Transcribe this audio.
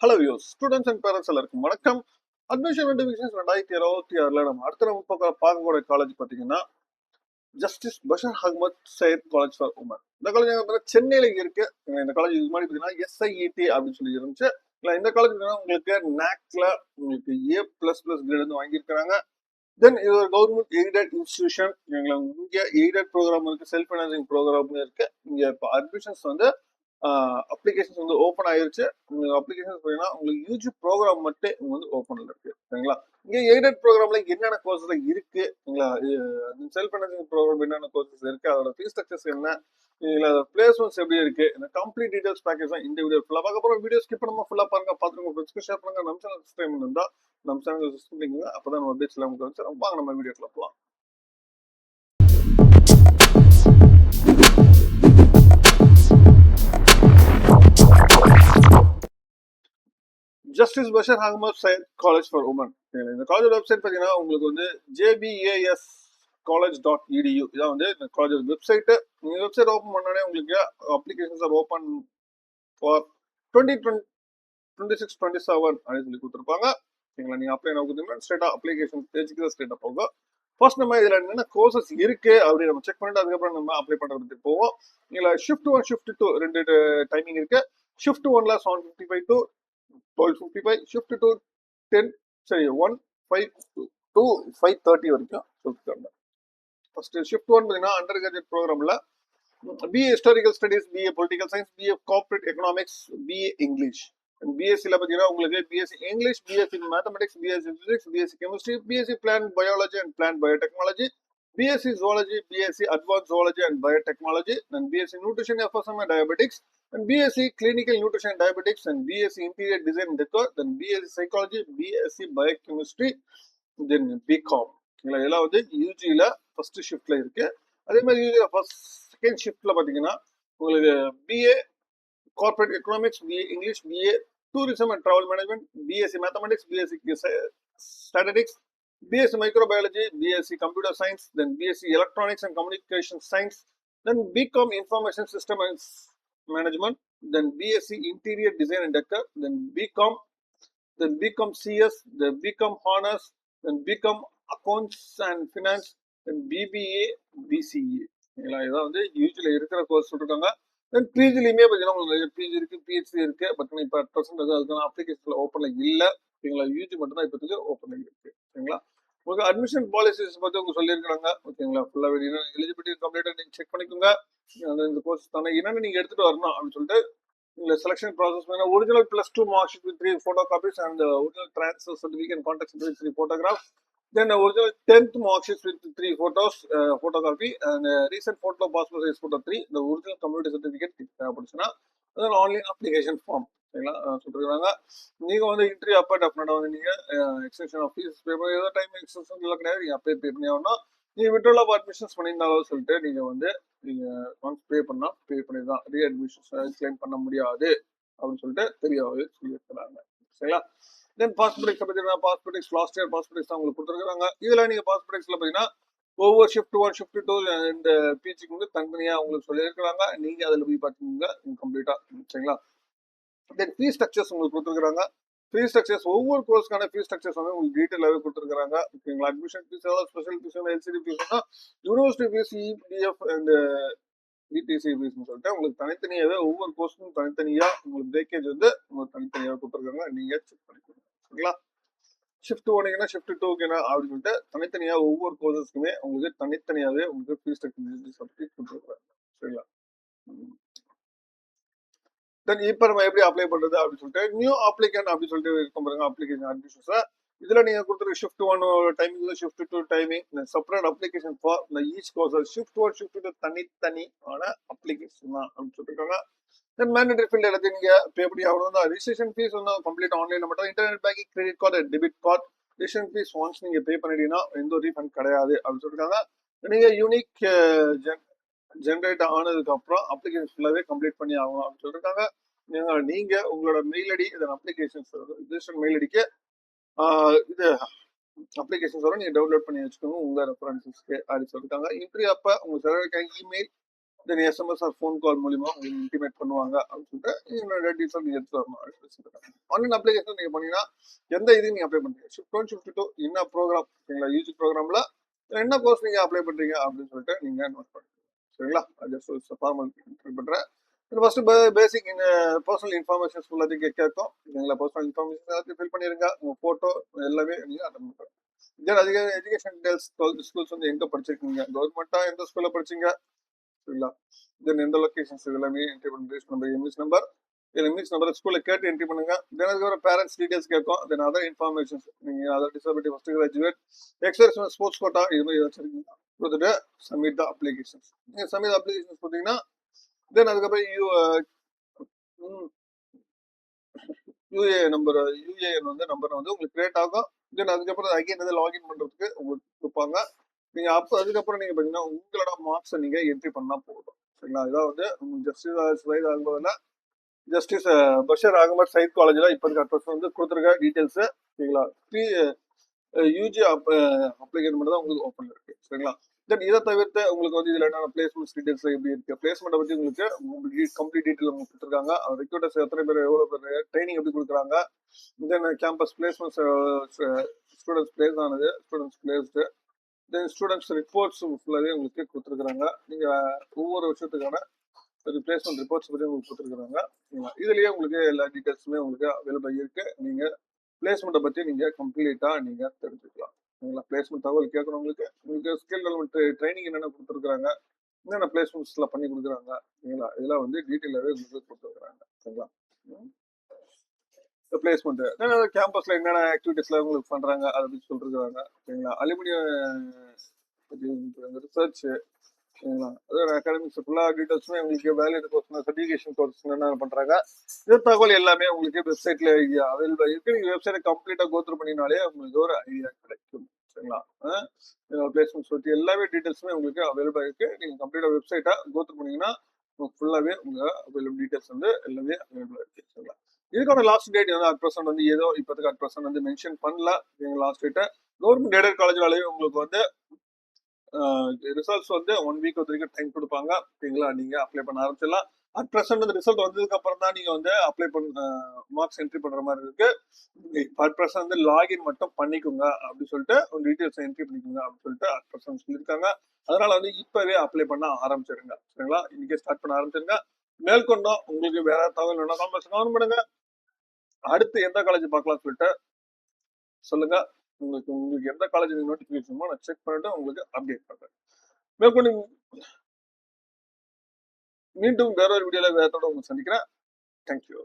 Hello use students and parents எல்லாருக்கும் வணக்கம். Admission notifications 2026 நம்ம அடுத்த நம்ம பார்க்கக்கூடிய காலேஜ் பார்த்தீங்கன்னா justice Basheer Ahmed Sayeed college for women. இந்த காலேஜ் சென்னையில இருக்கு. இந்த காலேஜ் இது மாதிரி பார்த்தீங்கன்னா எஸ்ஐஇடி அப்படின்னு சொல்லி இருந்துச்சு. இல்லை இந்த காலேஜ் உங்களுக்கு நாக்ல உங்களுக்கு A++ கிரேட் வந்து வாங்கியிருக்கிறாங்க. தென் இது ஒரு கவர்மெண்ட் எய்டட் இன்ஸ்டிடியூஷன். இங்கே எய்டட் ப்ரோக்ராம் இருக்கு, செல்ஃப் ஃபைனான்சிங் ப்ரோக்ராம் இருக்கு. இங்க இப்போ அட்மிஷன்ஸ் வந்து அப்ளிகேஷன்ஸ் வந்து ஓப்பன் ஆயிருச்சு. அப்ளிகேஷன்ஸ் பார்த்தீங்கன்னா உங்களுக்கு யூஜி ப்ரோக்ராம் மட்டும் இங்க வந்து ஓப்பன்ல இருக்கு. சரிங்களா? இங்க எய்டட் ப்ரோக்ராம்ல என்னென்ன கோர்ஸ்ல இருக்கு, சரிங்களா? செல்ஃப் ஃபைனான்சிங் ப்ரோக்ராம் என்னென்ன கோர்சஸ் இருக்கு, அதோட ஃபீஸ் ஸ்ட்ரக்சர்ஸ் என்ன, இதுல பிளேஸ்மெண்ட்ஸ் எப்படி இருக்கு, இந்த கம்ப்ளீட் டீடைல்ஸ் பேக்கேஜ் தான் இந்த வீடியோ ஃபுல்லா பார்க்க போறோம். வீடியோ ஸ்கிப் பண்ணாம ஃபுல்லா பாருங்க, பார்த்துங்க, ஃப்ரெண்ட்ஸ்க்கு ஷேர் பண்ணுங்க. நம்ம சேனல் சப்ஸ்கிரைப் பண்ணிருந்தா நம்ம சேனல் சப்ஸ்கிரைப் பண்ணிக்கோங்க. அப்பதான் நம்ம அப்டேட்ஸ் எல்லாம் உங்களுக்கு வந்து வாங்க நம்ம வீடியோக்குள்ள போலாம். Justice Basheer Ahmed Sayeed college for women. இந்த காலேஜ் வெப்சைட் பார்த்தீங்கன்னா உங்களுக்கு வந்து JBAS college.edu இதான் வந்து இந்த காலேஜ் வெப்சைட். இந்த வெப்சைட் ஓப்பன் பண்ணோடனே உங்களுக்கு அப்ளிகேஷன்ஸ் ஆர் ஓப்பன் ஃபார் 2026-27 அப்படின்னு சொல்லி கொடுத்துருப்பாங்க. சரிங்களா? நீங்க அப்ளை என்ன கொடுத்தீங்கன்னா ஸ்ட்ரெயிட்டா அப்ளிகேஷன் பேஜுக்கு ஸ்ட்ரெயிட்டா போகும். ஃபர்ஸ்ட் நம்ம இதுல என்னென்ன கோர்சஸ் இருக்கு அப்படின்னு நம்ம செக் பண்ணிட்டு அதுக்கப்புறம் நம்ம அப்ளை பண்றதுக்கு போவோம். இதுல ஷிஃப்ட் 1 ஷிஃப்ட் 2 ரெண்டு டைமிங் இருக்கு. ஷிஃப்ட் 1ல 7:55 to 12:55, ஷிஃப்ட் 2 10 சரி 1:5 to 5:30 வரைக்கும் கொடுத்துருக்காங்க. ஃபர்ஸ்ட் ஷிஃப்ட் 1 பார்த்தீங்கன்னா அண்டர் கிராஜுவேட் ப்ரோக்ராம்ல BA historical studies, BA political science, BA corporate economics, BA English. BSc பார்த்தீங்கன்னா உங்களுக்கு BSc English, BSc mathematics, BSc physics, BSc chemistry, BSc plant biology and plant biotechnology, BSc zoology, BSc advanced zoology and biotechnology, and BSc nutrition FSM and diabetics, and BSc clinical nutrition and diabetics, and BSc interior design and decor, then BSc psychology, BSc biochemistry, then BCom. இதெல்லாம் வந்து யூஜியில் first ஷிஃப்ட்ல இருக்கு. அதே மாதிரி யூஜியில் first second ஷிஃப்ட்ல பார்த்தீங்கன்னா உங்களுக்கு BA corporate economics, BA English, BA tourism and travel management, BSc mathematics, BSc statistics, BSc microbiology, BSc computer science, then BSc electronics and communication science, then BCom information system and management, then BSc interior design and decor, then BCom CS, then BCom honors, then BCom accounts and finance, then BBA, BCA. இதான் வந்து யூஜியில் இருக்கிற course சொல்லிருக்காங்க. தென் பிஜிலையுமே பார்த்தீங்கன்னா உங்களுக்கு PG இருக்கு, PhD இருக்கு. But இப்போ at present அதுக்கான அப்ளிகேஷன்ல ஓப்பன்ல இல்லை. ஓகேங்களா? யூஜி மட்டும் தான் இப்போதைக்கு ஓப்பன்ல இருக்கு. சரிங்களா? உங்களுக்கு அட்மிஷன் பாலிசிஸ் பற்றி அவங்க சொல்லியிருக்காங்க. ஓகேங்களா? ஃபுல்லாக எலிஜிபிலிட்டி கம்ப்ளீட்டாக நீங்கள் செக் பண்ணிக்கோங்க. இந்த கோர்ஸ் தானே என்னென்ன நீங்கள் எடுத்துட்டு வரணும் அப்படின்னு சொல்லிட்டு இந்த selection process original +2 mark sheet with 3 photo copies and original transfer certificate contact certificate 3 photographs. Then original 10th mark sheet with 3 photos, photocopy, and recent photo passport size photo 3. The original community certificate தேவைப்படுச்சுன்னா then online application form. சரிங்களா? சொல்லிருக்காங்க. நீங்க வந்து interview அப்போ டெஃபினட்டா வந்து நீங்க extension of fees pay பண்ணி ஏதோ டைம் எக்ஸ்டென்ஷன் எல்லாம் கிடையாது. நீங்க அப்பே பே பண்ணி ஆகணும். நீங்க விட்ரோல் ஆஃப் அட்மிஷன்ஸ் பண்ணியிருந்தாலும் சொல்லிட்டு நீங்க வந்து நீங்க ஒன்ஸ் பே பண்ணி தான் ரீஅட்மிஷன்ஸ் கிளைம் பண்ண முடியாது அப்படின்னு சொல்லிட்டு தெரியவே சொல்லியிருக்கிறாங்க. சரிங்களா? தென் பாஸ்போர்ட்ஸ் பார்த்தீங்கன்னா பாஸ்போர்ட்ஸ் லாஸ்ட் இயர் பாஸ்போர்ட்ஸ் தான் உங்களுக்கு கொடுத்துருக்காங்க. இதில் நீங்கள் பாஸ்போர்ட்ஸ்ல பார்த்தீங்கன்னா ஒவ்வொரு ஷிஃப்ட் 1 ஷிஃப்ட் 2 இந்த பிஜிக்கு வந்து தனித்தனியாக உங்களுக்கு சொல்லியிருக்கிறாங்க. நீங்கள் அதில் போய் பார்த்தீங்க கம்ப்ளீட்டாக. சரிங்களா? தென் ஃபீஸ் ஸ்ட்ரக்சர்ஸ் உங்களுக்கு கொடுத்துருக்காங்க. ஃபீஸ் ஸ்ட்ரக்சர்ஸ் ஒவ்வொரு கோர்ஸ்க்கான ஃபீஸ் ஸ்ட்ரக்சர்ஸ் வந்து உங்களுக்கு டீட்டெயிலாகவே கொடுத்துருக்காங்க. ஓகேங்களா? Admission fees special fees LCD ஃபீஸ்னா university fees EPF and ETC ஃபீஸ்னு சொல்லிட்டு உங்களுக்கு தனித்தனியாகவே ஒவ்வொரு கோர்ஸுக்கும் தனித்தனியாக உங்களுக்கு பேக்கேஜ் வந்து உங்களுக்கு தனித்தனியாக கொடுத்துருக்காங்க. நீங்கள் செக் பண்ணிக்கோங்க. சரிங்களா? ஷிஃப்ட் 1க்குனா ஷிஃப்ட் 2க்குனா அப்படின்னு சொல்லிட்டு தனித்தனியாக ஒவ்வொரு கோர்சஸ்க்குமே உங்களுக்கு தனித்தனியாகவே உங்களுக்கு ஃபீஸ் ஸ்ட்ரக்சர் கொடுத்துருக்காங்க. சரிங்களா? தென் இப்போ நம்ம எப்படி அப்ளை பண்றது அப்படின்னு சொல்லிட்டு நியூ அப்ளிகன் அப்படின்னு சொல்லிட்டு இருக்கும் பாருங்க அப்ளிகேஷன் அட்மிஷன்ஸ். இதுல நீங்க கொடுத்துருக்க shift 1 timing, shift 2 timing, separate application for each course. Shift 1 shift 2 தனித்தனியான அப்ளிகேஷன் தான் அப்படின்னு சொல்லிருக்காங்க. தென் மேண்டேட்டரி ஃபீல்ட் எல்லாத்தையும் நீங்க பே பண்ணி ஆகணும். ரெஜிஸ்ட்ரேஷன் ஃபீஸ் வந்து கம்ப்ளீட் ஆன்லைன்ல மட்டும். Internet banking, credit card, debit card, registration fees once நீங்க பே பண்ணிட்டீங்கன்னா எந்த ஒரு ரீஃபண்ட் கிடையாது அப்படின்னு சொல்லிருக்காங்க. நீங்க யூனிக் ஜென்ரேட் ஆனதுக்கு அப்புறம் அப்ளிகேஷன் ஃபுல்லாவே கம்ப்ளீட் பண்ணி ஆகணும் அப்படின்னு சொல்லிருக்காங்க. நீங்க உங்களோட மெயில் ஐடி இதன் அப்ளிகேஷன்ஸ் ரிஜிஸ்டர் மெயில் ஐடிக்கு இது அப்ளிகேஷன்ஸ் வரும், நீங்க டவுன்லோட் பண்ணி வச்சுக்கோங்க உங்க ரெஃபரன்சஸ்க்கு அப்படின்னு சொல்லிருக்காங்க. இன்டர்வியூ அப்ப உங்க செலக்ட் இமெயில் தென் எஸ்எம்எஸ் ஆர் ஃபோன் கால் மூலியமா இன்டிமேட் பண்ணுவாங்க அப்படின்னு சொல்லிட்டு என்னோட டீட்டெயில் நீங்க எடுத்து வரணும் அப்படின்னு சொல்லிட்டு ஆன்லைன் அப்ளிகேஷன் நீங்க பண்ணீங்கன்னா எந்த இதுவும் நீங்க அப்ளை பண்றீங்க ஷிஃப்ட் 1 ஷிஃப்ட் 2 என்ன ப்ரோக்ராம் சரிங்களா யூஜி ப்ரோக்ராம்ல என்ன கோர்ஸ் நீங்க அப்ளை பண்றீங்க அப்படின்னு சொல்லிட்டு நீங்க நோட் பண்ணுங்க சரிங்களா ஜஸ்ட் ஃபார்மல் பண்றேன் ஃபர்ஸ்ட் பேசிக் பர்சனல் இன்ஃபர்மேஷன்ஸ் ஃபுல்லாத்தையும் கேட்கும் சரிங்களா பர்சனல் இன்ஃபர்மேஷன் எல்லாத்தையும் ஃபில் பண்ணிருங்க உங்க போட்டோ எல்லாமே நீங்க அட்டன் பண்ணுங்க தென் அதிக எஜுகேஷன் டீடைல்ஸ் 12th ஸ்கூல்ஸ் வந்து எங்க படிச்சிருக்கீங்க கவர்மெண்டா எந்த ஸ்கூல்ல படிச்சீங்க சரிங்களா தென் எந்த லொகேஷன்ஸ் இதெல்லாமே என்ட்ரி பண்ணி number EMIS number EMIS number ஸ்கூல்ல கேட்டு என்ட்ரி பண்ணுங்க தென் அதுக்கப்புறம் பேரண்ட்ஸ் டீடைல்ஸ் கேட்கும் தென் அதர் இன்ஃபர்மேஷன்ஸ் நீங்க அதர் டிசபிலிட்டி ஃபர்ஸ்ட் கிராஜுவேட் எக்ஸர்ஸ் ஸ்போர்ட்ஸ் கோட்டா இது மாதிரி வச்சிருக்கீங்க கொடுத்துட்டு சப்மிட் த அப்ளிகேஷன்ஸ் நீங்க சப்மிட் அப்ளிகேஷன்ஸ் பார்த்தீங்கன்னா தென் அதுக்கப்புறம் யூஏ நம்பர் யூஏஎன் வந்து நம்பர் வந்து உங்களுக்கு கிரியேட் ஆகும் தென் அதுக்கப்புறம் அகைன் வந்து லாகின் பண்றதுக்கு உங்களுக்கு கொடுப்பாங்க நீங்க அதுக்கப்புறம் நீங்க பாத்தீங்கன்னா உங்களோட மார்க்ஸை நீங்க என்ட்ரி பண்ணா போதும் சரிங்களா இதான் வந்து ஜஸ்டிஸ் சைட் ஆகும்போதுல ஜஸ்டிஸ் பஷீர் அகமது சயித் காலேஜ்ல இப்போதைக்கு அட்ரஸ் வந்து கொடுத்துருக்க டீட்டெயில்ஸ் சரிங்களா யூஜி அப்ளிகேஷன் மட்டும் தான் உங்களுக்கு ஓப்பன் இருக்கு சரிங்களா தென் இதை தவிர்த்து உங்களுக்கு வந்து இதுல என்ன பிளேஸ்மெண்ட் டீடைல்ஸ் எப்படி இருக்கு பிளேஸ்மெண்ட் பத்தி உங்களுக்கு கம்ப்ளீட் டீடைல் உங்களுக்கு கொடுத்துருக்காங்க ரெக்ரூட்டர்ஸ் எத்தனை பேர் எவ்வளவு பேர் ட்ரைனிங் எப்படி கொடுக்குறாங்க தென் கேம்பஸ் பிளேஸ்மெண்ட் ஸ்டூடெண்ட்ஸ் பிளேஸ் ஆனது ஸ்டூடெண்ட்ஸ் பிளேஸ்டு தென் ஸ்டூடெண்ட்ஸ் ரிப்போர்ட்ஸ் ஃபுல்லாகவே உங்களுக்கு கொடுத்துருக்குறாங்க நீங்க ஒவ்வொரு வருஷத்துக்கான பிளேஸ்மெண்ட் ரிப்போர்ட்ஸ் பத்தி உங்களுக்கு கொடுத்துருக்குறாங்க இதுலயே உங்களுக்கு எல்லா டீடைல்ஸுமே உங்களுக்கு அவைலபிள் இருக்கு நீங்க பிளேஸ்மெண்ட்டை பத்தி நீங்க கம்ப்ளீட்டா நீங்க தெரிஞ்சுக்கலாம் சரிங்களா பிளேஸ்மெண்ட் தகவல் கேட்கறவங்களுக்கு உங்களுக்கு ஸ்கில் டெவலப்மெண்ட் ட்ரைனிங் என்னென்ன கொடுத்துருக்காங்க என்னென்ன பிளேஸ்மெண்ட்ஸ்ல பண்ணி கொடுக்குறாங்க சரிங்களா இதெல்லாம் வந்து டீட்டெயிலாகவே உங்களுக்கு கொடுத்துருக்குறாங்க சரிங்களா பிளேஸ்மெண்ட் கேம்பஸ்ல என்னென்ன ஆக்டிவிட்டிஸ்ல உங்களுக்கு பண்றாங்க அதை பத்தி சொல்லிருக்காங்க சரிங்களா அலுமினியம் ரிசர்ச் சரிங்களா அதோட அகாடமிக்ஸ் ஃபுல்லா டீடைல்ஸுமே உங்களுக்கு வேலிட் கோர்ஸ் சர்டிஃபிகேஷன் கோர்ஸ் என்ன பண்றாங்க இது தகவல் எல்லாமே உங்களுக்கு வெப்சைட்ல அவைலபிள் இருக்கு நீங்க வெப்சைட்டை கம்ப்ளீட்டா கோத்ரூ பண்ணினாலே உங்களுக்கு ஒரு ஐடியா கிடைக்கும் சரிங்களா பிளேஸ்மெண்ட்ஸ் பத்தி எல்லாமே டீடைல்ஸுமே உங்களுக்கு அவைலபிள் இருக்கு நீங்க கம்ப்ளீட்டா வெப்சைட்டை கோத்ரூ பண்ணீங்கன்னா ஃபுல்லாவே உங்க அவைலபிள் டீடைல்ஸ் வந்து எல்லாமே அவைலபிள் இருக்கு சரிங்களா இதுக்கான லாஸ்ட் டேட் வந்து அட் ப்ரெசென்ட் வந்து ஏதோ இப்போதைக்கு அட் ப்ரெசென்ட் வந்து மென்ஷன் பண்ணல லாஸ்ட் டேட்டை கவர்மெண்ட் எய்டட் காலேஜ்னாலே உங்களுக்கு வந்து ரிசல்ட்ஸ் வந்து 1 வீக் வரைக்கும் டைம் கொடுப்பாங்க ஓகேங்களா நீங்க அப்ளை பண்ண ஆரம்பிச்சிடலாம் அட் ப்ரெசென்ட் வந்து ரிசல்ட் வந்ததுக்கு அப்புறம் தான் நீங்க வந்து அப்ளை பண்ண மார்க்ஸ் என்ட்ரி பண்ற மாதிரி இருக்கு அட் ப்ரெசென்ட் வந்து லாகின் மட்டும் பண்ணிக்கோங்க அப்படின்னு சொல்லிட்டு ஒரு டீடைல்ஸ் என்ட்ரி பண்ணிக்கோங்க அப்படின்னு சொல்லிட்டு அட் ப்ரெசென்ட் சொல்லியிருக்காங்க அதனால வந்து இப்பவே அப்ளை பண்ண ஆரம்பிச்சிருங்க சரிங்களா இன்னைக்கே ஸ்டார்ட் பண்ண ஆரம்பிச்சிருங்க மேற்கொண்டும் உங்களுக்கு வேற தகவல் வேணா கமெண்ட் பண்ணுங்க அடுத்து எந்த காலேஜ் பார்க்கலாம் சொல்லிட்டு சொல்லுங்க உங்களுக்கு எந்த காலேஜ் நோட்டிபிகேஷன் நான் செக் பண்ணிட்டு உங்களுக்கு அப்டேட் பண்றேன் மேற்கொண்டு மீண்டும் வேற ஒரு வீடியோல வேறத்தோட உங்களுக்கு சந்திக்கிறேன் தேங்க்யூ